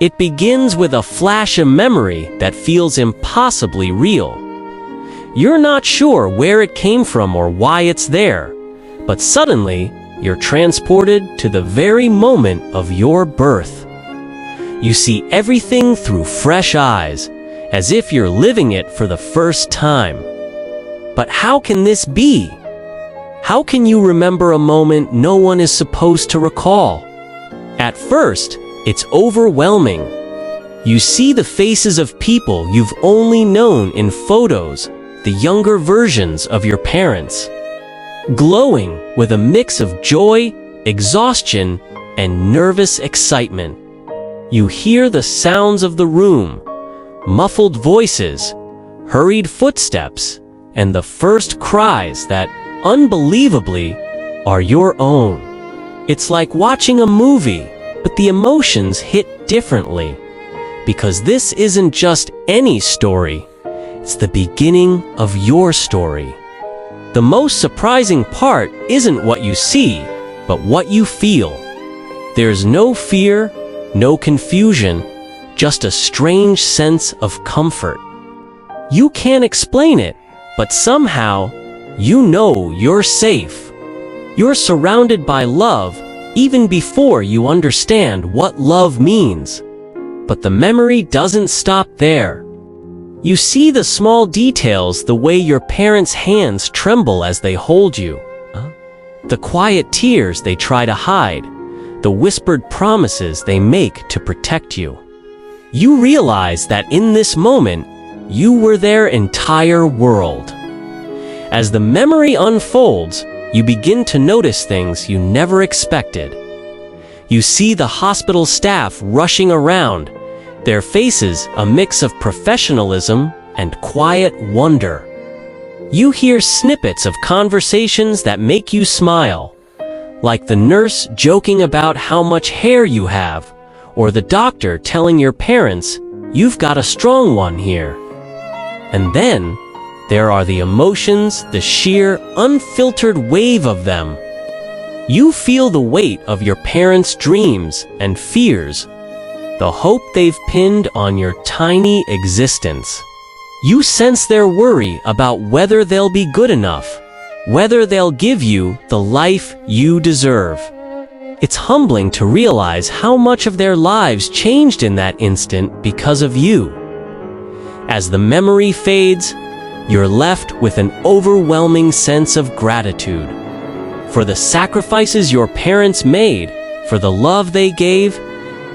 It begins with a flash of memory that feels impossibly real. You're not sure where it came from or why it's there, but suddenly, you're transported to the very moment of your birth. You see everything through fresh eyes, as if you're living it for the first time. But how can this be? How can you remember a moment no one is supposed to recall? At first, it's overwhelming. You see the faces of people you've only known in photos, the younger versions of your parents, glowing with a mix of joy, exhaustion, and nervous excitement. You hear the sounds of the room, muffled voices, hurried footsteps, and the first cries that, unbelievably, are your own. It's like watching a movie, but the emotions hit differently. Because this isn't just any story, it's the beginning of your story. The most surprising part isn't what you see, but what you feel. There's no fear, no confusion, just a strange sense of comfort. You can't explain it, but somehow, you know you're safe. You're surrounded by love, even before you understand what love means. But the memory doesn't stop there. You see the small details, the way your parents' hands tremble as they hold you, the quiet tears they try to hide, the whispered promises they make to protect you. You realize that in this moment, you were their entire world. As the memory unfolds, you begin to notice things you never expected. You see the hospital staff rushing around, their faces a mix of professionalism and quiet wonder. You hear snippets of conversations that make you smile, like the nurse joking about how much hair you have, or the doctor telling your parents, "You've got a strong one here." And then, there are the emotions, the sheer, unfiltered wave of them. You feel the weight of your parents' dreams and fears, the hope they've pinned on your tiny existence. You sense their worry about whether they'll be good enough, whether they'll give you the life you deserve. It's humbling to realize how much of their lives changed in that instant because of you. As the memory fades, you're left with an overwhelming sense of gratitude for the sacrifices your parents made, for the love they gave,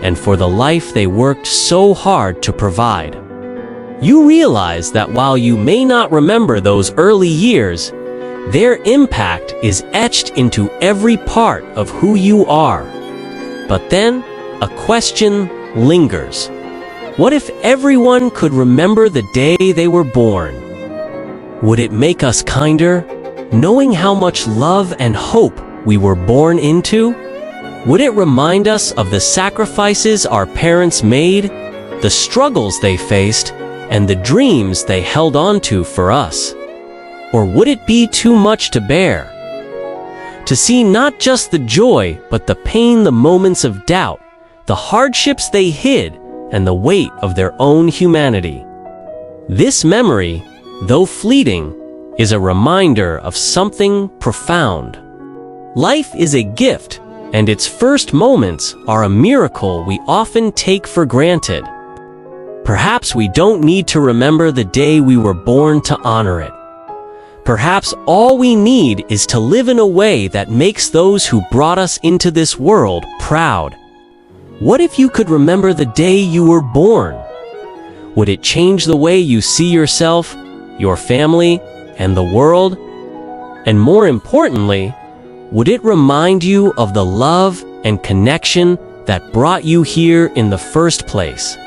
and for the life they worked so hard to provide. You realize that while you may not remember those early years, their impact is etched into every part of who you are. But then, a question lingers. What if everyone could remember the day they were born? Would it make us kinder, knowing how much love and hope we were born into? Would it remind us of the sacrifices our parents made, the struggles they faced, and the dreams they held on to for us? Or would it be too much to bear? To see not just the joy, but the pain, the moments of doubt, the hardships they hid, and the weight of their own humanity. This memory, though fleeting, is a reminder of something profound. Life is a gift, and its first moments are a miracle we often take for granted. Perhaps we don't need to remember the day we were born to honor it. Perhaps all we need is to live in a way that makes those who brought us into this world proud. What if you could remember the day you were born? Would it change the way you see yourself, your family, and the world? And more importantly, would it remind you of the love and connection that brought you here in the first place?